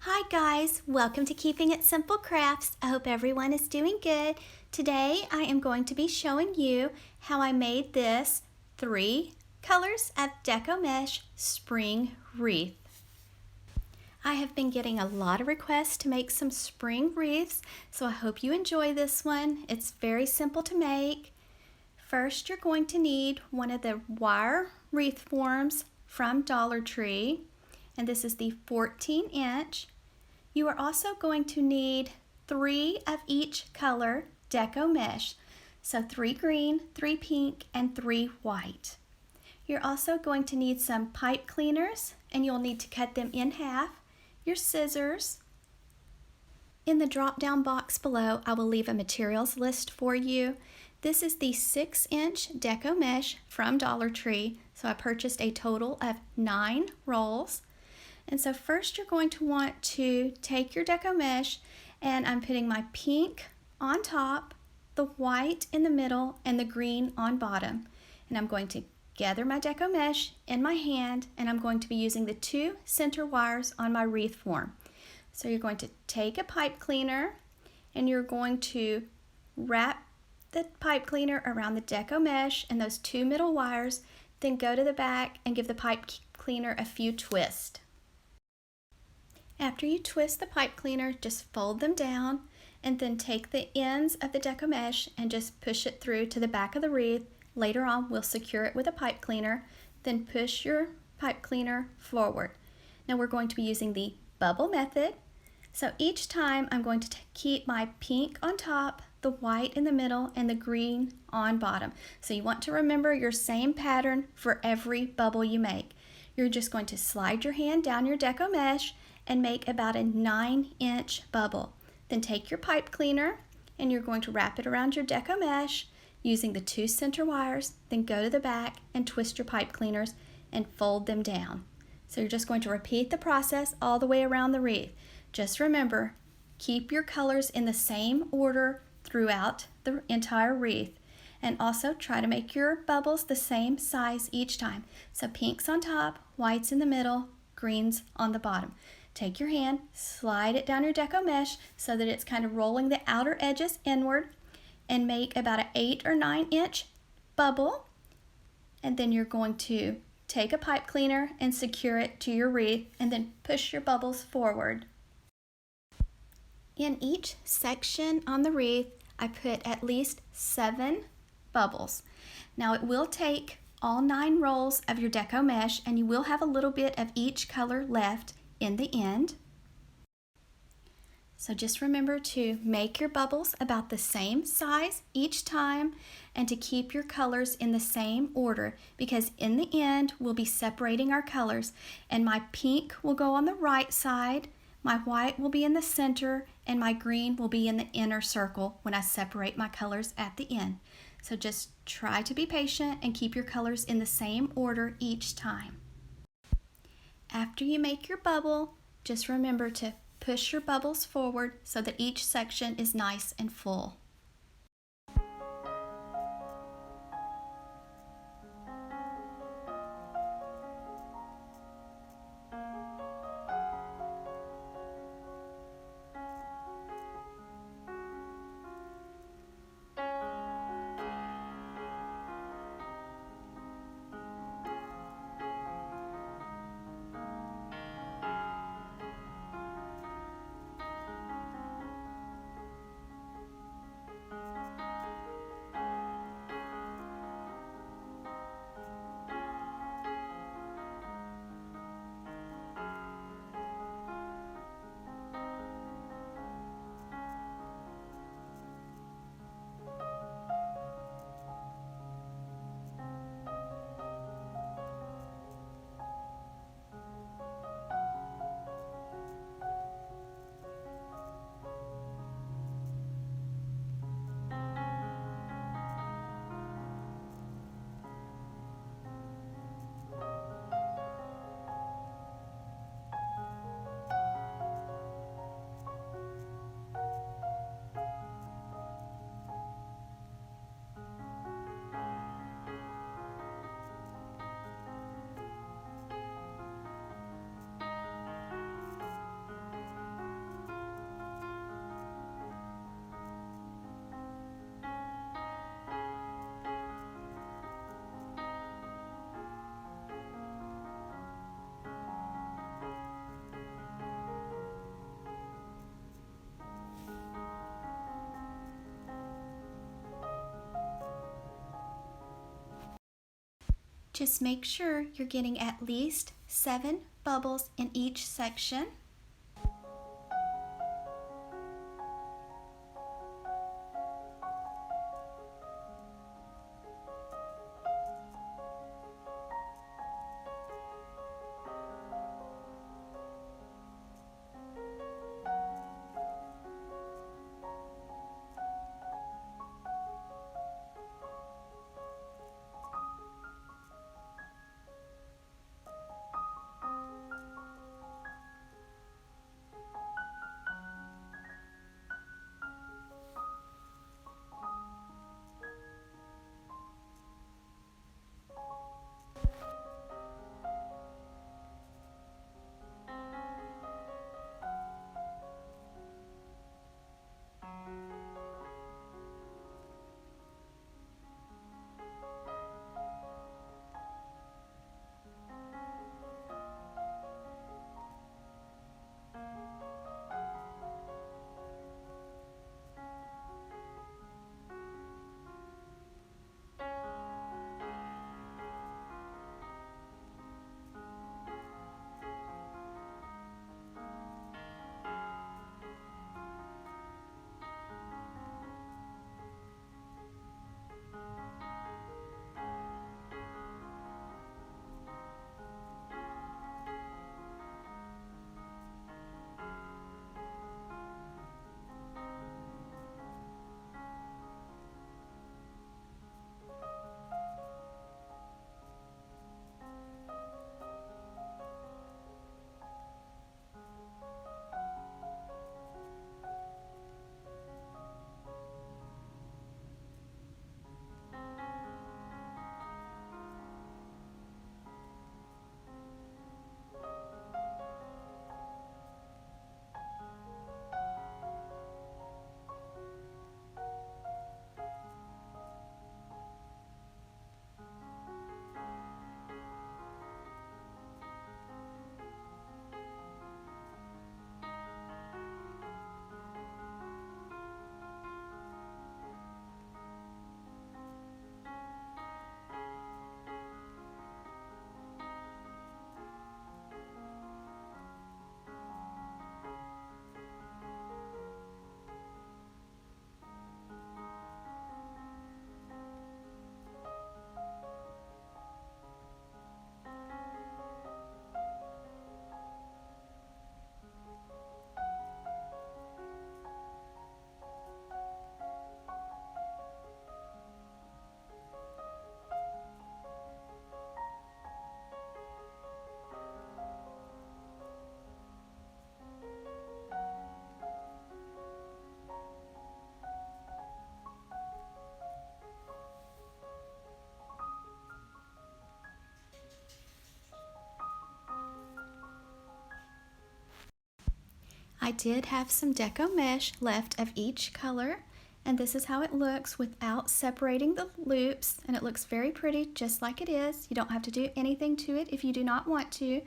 Hi guys, welcome to Keeping It Simple Crafts. I hope everyone is doing good. Today I am going to be showing you how I made this 3 colors of deco mesh spring wreath. I have been getting a lot of requests to make some spring wreaths, so I hope you enjoy this one. It's very simple to make. First, you're going to need one of the wire wreath forms from Dollar Tree, and this is the 14-inch. You are also going to need 3 of each color deco mesh, so 3 green, 3 pink, and 3 white. You're also going to need some pipe cleaners, and you'll need to cut them in half, your scissors. In the drop-down box below, I will leave a materials list for you. This is the 6-inch deco mesh from Dollar Tree, so I purchased a total of 9 rolls. And so first you're going to want to take your deco mesh, and I'm putting my pink on top, the white in the middle, and the green on bottom. And I'm going to gather my deco mesh in my hand, and I'm going to be using the 2 center wires on my wreath form. So you're going to take a pipe cleaner, and you're going to wrap the pipe cleaner around the deco mesh and those 2 middle wires, then go to the back and give the pipe cleaner a few twists. After you twist the pipe cleaner, just fold them down and then take the ends of the deco mesh and just push it through to the back of the wreath. Later on, we'll secure it with a pipe cleaner, then push your pipe cleaner forward. Now we're going to be using the bubble method. So each time I'm going to keep my pink on top, the white in the middle, and the green on bottom. So you want to remember your same pattern for every bubble you make. You're just going to slide your hand down your deco mesh and make about a 9-inch bubble. Then take your pipe cleaner and you're going to wrap it around your deco mesh using the 2 center wires, then go to the back and twist your pipe cleaners and fold them down. So you're just going to repeat the process all the way around the wreath. Just remember, keep your colors in the same order throughout the entire wreath, and also try to make your bubbles the same size each time. So pinks on top, whites in the middle, greens on the bottom. Take your hand, slide it down your deco mesh so that it's kind of rolling the outer edges inward, and make about an 8 or 9-inch bubble. And then you're going to take a pipe cleaner and secure it to your wreath, and then push your bubbles forward. In each section on the wreath, I put at least 7 bubbles. Now it will take all 9 rolls of your deco mesh, and you will have a little bit of each color left in the end. So just remember to make your bubbles about the same size each time, and to keep your colors in the same order, because in the end we'll be separating our colors, and my pink will go on the right side, my white will be in the center, and my green will be in the inner circle when I separate my colors at the end. So just try to be patient and keep your colors in the same order each time. After you make your bubble, just remember to push your bubbles forward so that each section is nice and full. Just make sure you're getting at least 7 bubbles in each section. I did have some deco mesh left of each color, and this is how it looks without separating the loops, and it looks very pretty just like it is. You don't have to do anything to it if you do not want to,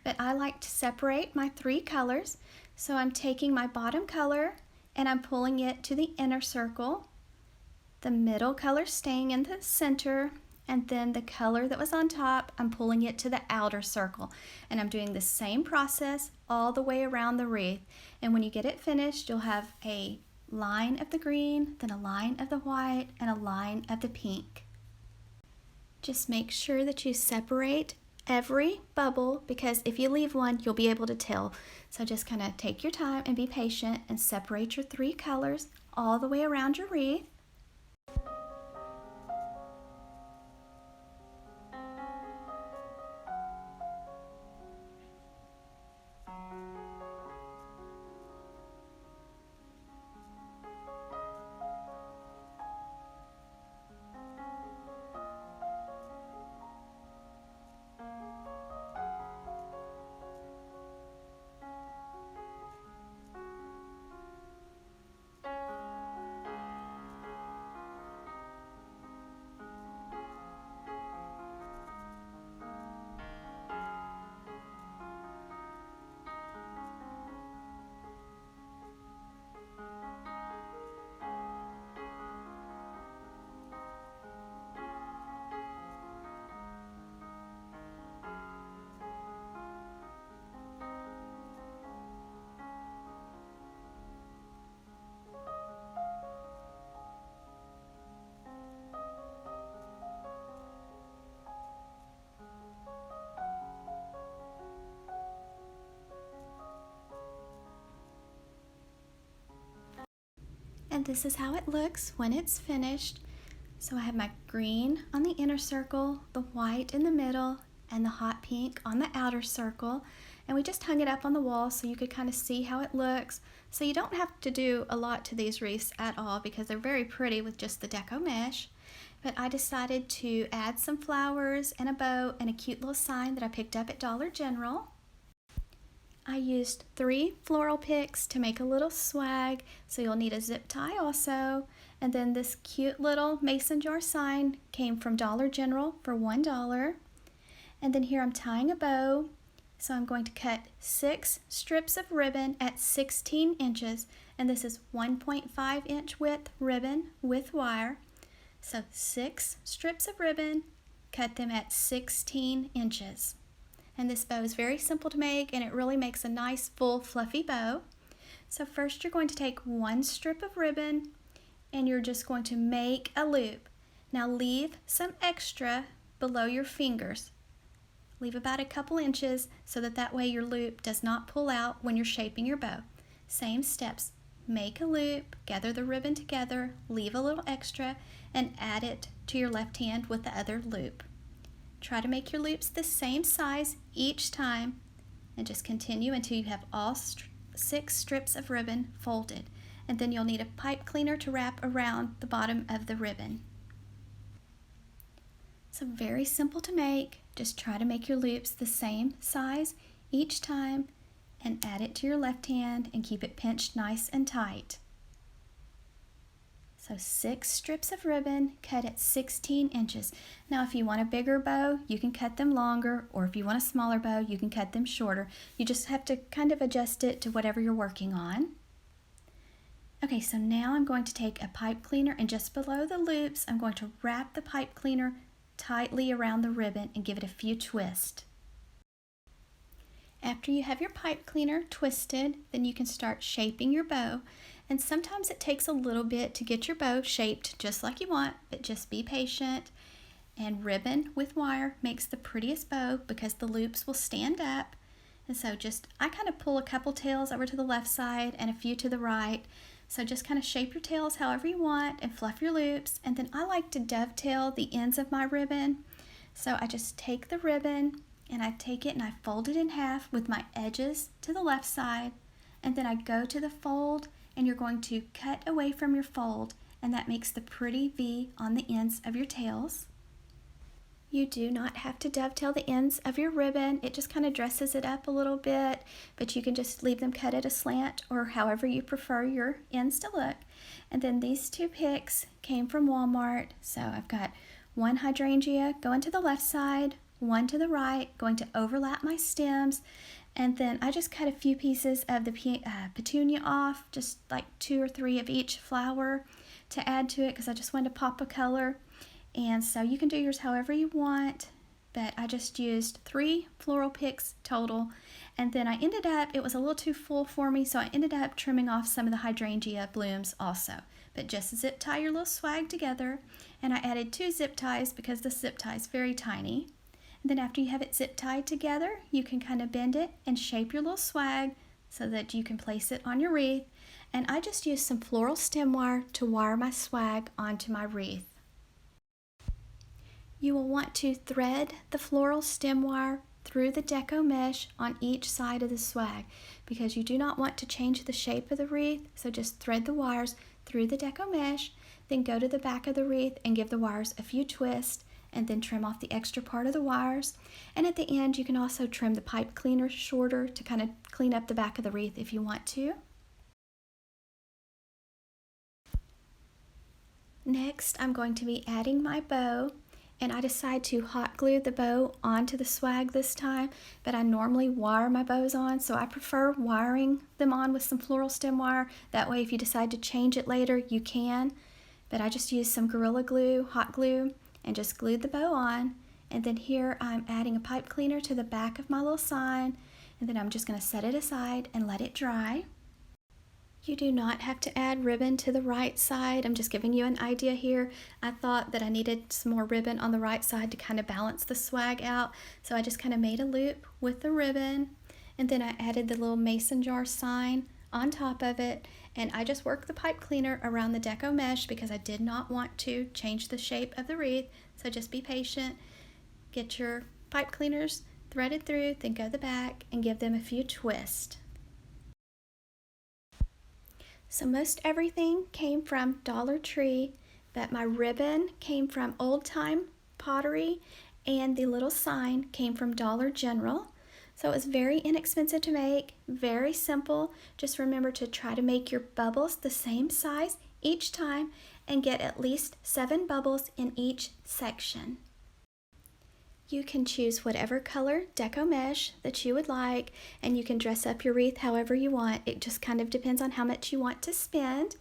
but I like to separate my 3 colors. So I'm taking my bottom color and I'm pulling it to the inner circle, the middle color staying in the center, and then the color that was on top, I'm pulling it to the outer circle. And I'm doing the same process all the way around the wreath. And when you get it finished, you'll have a line of the green, then a line of the white, and a line of the pink. Just make sure that you separate every bubble, because if you leave one, you'll be able to tell. So just kind of take your time and be patient and separate your 3 colors all the way around your wreath. And this is how it looks when it's finished. So I have my green on the inner circle, the white in the middle, and the hot pink on the outer circle. And we just hung it up on the wall so you could kind of see how it looks. So you don't have to do a lot to these wreaths at all because they're very pretty with just the deco mesh. But I decided to add some flowers and a bow and a cute little sign that I picked up at Dollar General. I used 3 floral picks to make a little swag, so you'll need a zip tie also. And then this cute little mason jar sign came from Dollar General for $1. And then here I'm tying a bow. So I'm going to cut 6 strips of ribbon at 16 inches. And this is 1.5 inch width ribbon with wire. So 6 strips of ribbon, cut them at 16 inches. And this bow is very simple to make, and it really makes a nice full fluffy bow. So first you're going to take 1 strip of ribbon and you're just going to make a loop. Now leave some extra below your fingers. Leave about a couple inches so that way your loop does not pull out when you're shaping your bow. Same steps. Make a loop, gather the ribbon together, leave a little extra, and add it to your left hand with the other loop. Try to make your loops the same size each time and just continue until you have all 6 strips of ribbon folded. And then you'll need a pipe cleaner to wrap around the bottom of the ribbon. So very simple to make. Just try to make your loops the same size each time and add it to your left hand and keep it pinched nice and tight. So 6 strips of ribbon cut at 16 inches. Now if you want a bigger bow, you can cut them longer, or if you want a smaller bow, you can cut them shorter. You just have to kind of adjust it to whatever you're working on. Okay, so now I'm going to take a pipe cleaner, and just below the loops, I'm going to wrap the pipe cleaner tightly around the ribbon and give it a few twists. After you have your pipe cleaner twisted, then you can start shaping your bow. And sometimes it takes a little bit to get your bow shaped just like you want, but just be patient. And ribbon with wire makes the prettiest bow because the loops will stand up. And so I kind of pull a couple tails over to the left side and a few to the right. So just kind of shape your tails however you want and fluff your loops. And then I like to dovetail the ends of my ribbon. So I just take the ribbon and I take it and I fold it in half with my edges to the left side. And then I go to the fold, and you're going to cut away from your fold, and that makes the pretty V on the ends of your tails. You do not have to dovetail the ends of your ribbon. It just kind of dresses it up a little bit, but you can just leave them cut at a slant or however you prefer your ends to look. And then these 2 picks came from Walmart. So I've got 1 hydrangea going to the left side, 1 to the right, going to overlap my stems. And then I just cut a few pieces of the petunia off, just like 2 or 3 of each flower to add to it because I just wanted to pop a color. And so you can do yours however you want, but I just used 3 floral picks total. And then it was a little too full for me, so I ended up trimming off some of the hydrangea blooms also. But just zip tie your little swag together, and I added 2 zip ties because the zip tie is very tiny. And then after you have it zip tied together, you can kind of bend it and shape your little swag so that you can place it on your wreath. And I just used some floral stem wire to wire my swag onto my wreath. You will want to thread the floral stem wire through the deco mesh on each side of the swag because you do not want to change the shape of the wreath, so just thread the wires through the deco mesh, then go to the back of the wreath and give the wires a few twists, and then trim off the extra part of the wires. And at the end, you can also trim the pipe cleaner shorter to kind of clean up the back of the wreath if you want to. Next, I'm going to be adding my bow, and I decide to hot glue the bow onto the swag this time, but I normally wire my bows on, so I prefer wiring them on with some floral stem wire. That way, if you decide to change it later, you can. But I just used some Gorilla Glue, hot glue, and just glued the bow on. And then here I'm adding a pipe cleaner to the back of my little sign, and then I'm just going to set it aside and let it dry. You do not have to add ribbon to the right side. I'm just giving you an idea here. I thought that I needed some more ribbon on the right side to kind of balance the swag out, so I just kind of made a loop with the ribbon, and then I added the little mason jar sign on top of it, and I just worked the pipe cleaner around the deco mesh because I did not want to change the shape of the wreath, so just be patient. Get your pipe cleaners threaded through, then go to the back and give them a few twists. So most everything came from Dollar Tree, but my ribbon came from Old Time Pottery, and the little sign came from Dollar General. So it was very inexpensive to make, very simple. Just remember to try to make your bubbles the same size each time and get at least 7 bubbles in each section. You can choose whatever color deco mesh that you would like, and you can dress up your wreath however you want. It just kind of depends on how much you want to spend.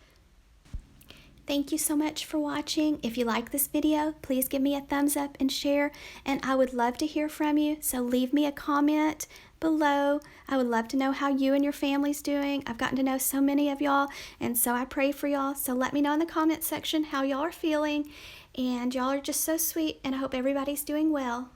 Thank you so much for watching. If you like this video, please give me a thumbs up and share, and I would love to hear from you, so leave me a comment below. I would love to know how you and your family's doing. I've gotten to know so many of y'all, and so I pray for y'all, so let me know in the comment section how y'all are feeling, and y'all are just so sweet, and I hope everybody's doing well.